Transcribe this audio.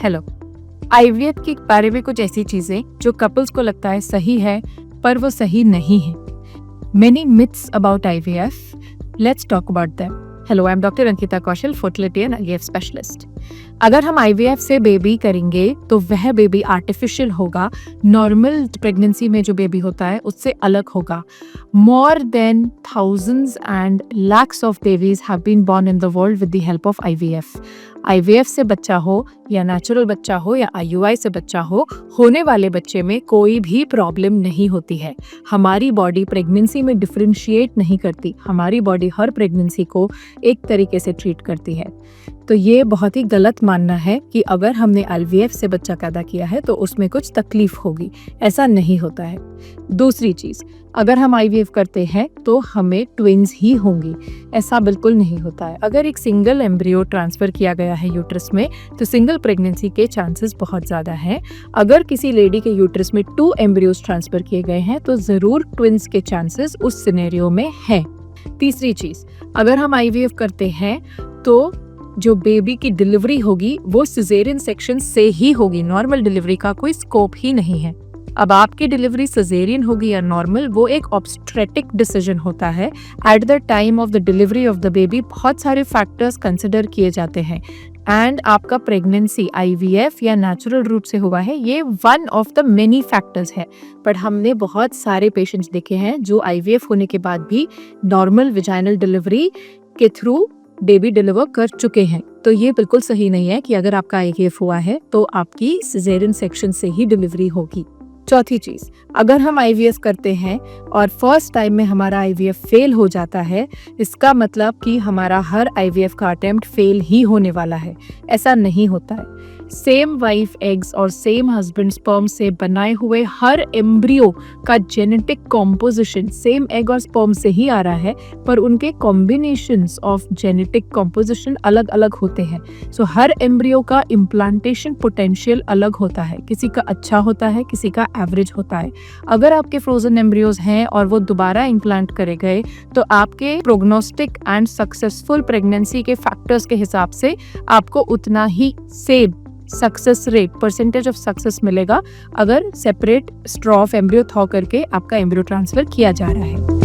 Hello. IVF के बारे में कुछ ऐसी चीजें जो कपल्स को लगता है सही है पर वो सही नहीं है। Many myths about IVF. Let's talk about them. Hello, I'm Dr. Ankita Kaushal, fertility and IVF specialist. अगर हम IVF से बेबी करेंगे तो वह बेबी आर्टिफिशियल होगा, नॉर्मल प्रेगनेंसी में जो बेबी होता है उससे अलग होगा। More than thousands and lakhs of babies have been born in the world with the help of IVF. IVF से बच्चा हो या नेचुरल बच्चा हो या IUI से बच्चा हो, होने वाले बच्चे में कोई भी प्रॉब्लम नहीं होती है। हमारी बॉडी प्रेगनेंसी में डिफरेंशिएट नहीं करती, हमारी बॉडी हर प्रेगनेंसी को एक तरीके से ट्रीट करती है। तो ये बहुत ही गलत मानना है कि अगर हमने IVF से बच्चा पैदा किया है तो उसमें कुछ तकलीफ होगी, ऐसा नहीं होता है। दूसरी चीज़, अगर हम IVF करते हैं तो हमें ट्विन्स ही होंगी, ऐसा बिल्कुल नहीं होता है। अगर एक सिंगल एम्ब्रियो ट्रांसफ़र किया गया है यूट्रस में तो सिंगल प्रेगनेंसी के चांसेस बहुत ज़्यादा हैं। अगर किसी लेडी के यूट्रस में 2 एम्ब्रियोज ट्रांसफ़र किए गए हैं तो ज़रूर ट्विन्स के चांसेस उस सिनेरियो में हैं। तीसरी चीज़, अगर हम IVF करते हैं तो जो बेबी की डिलीवरी होगी वो सिजेरियन सेक्शन से ही होगी, नॉर्मल डिलीवरी का कोई स्कोप ही नहीं है। अब आपकी डिलीवरी सिजेरियन होगी या नॉर्मल, वो एक ऑब्स्ट्रेटिक डिसीजन होता है। At the time of the delivery of the baby बहुत सारे फैक्टर्स कंसिडर किए जाते हैं एंड आपका प्रेगनेंसी IVF या नेचुरल रूट से हुआ है, ये one of the many factors है। बट हमने बहुत सारे पेशेंट्स देखे हैं जो IVF होने के बाद भी नॉर्मल विजाइनल डिलीवरी के थ्रू बेबी डिलीवर कर चुके हैं। तो ये बिल्कुल सही नहीं है कि अगर आपका IVF हुआ है तो आपकी सिजेरियन सेक्शन से ही डिलीवरी होगी। चौथी चीज़, अगर हम IVF करते हैं और फर्स्ट टाइम में हमारा IVF फेल हो जाता है, इसका मतलब कि हमारा हर IVF का अटेम्प्ट फेल ही होने वाला है, ऐसा नहीं होता है। सेम वाइफ एग्स और सेम हस्बैंड स्पर्म से बनाए हुए हर एम्ब्रियो का जेनेटिक कॉम्पोजिशन सेम एग और स्पर्म से ही आ रहा है, पर उनके कॉम्बिनेशंस ऑफ जेनेटिक कॉम्पोजिशन अलग अलग होते हैं। सो हर एम्ब्रियो का इम्प्लांटेशन पोटेंशियल अलग होता है, किसी का अच्छा होता है, किसी का एवरेज होता है। अगर आपके फ्रोजन एम्ब्रियोज हैं और वो दोबारा इम्प्लांट करे गए तो आपके प्रोग्नोस्टिक एंड सक्सेसफुल प्रेगनेंसी के फैक्टर्स के हिसाब से आपको उतना ही same success rate, percentage of success मिलेगा अगर separate straw of embryo thaw करके आपका एम्ब्रियो ट्रांसफर किया जा रहा है।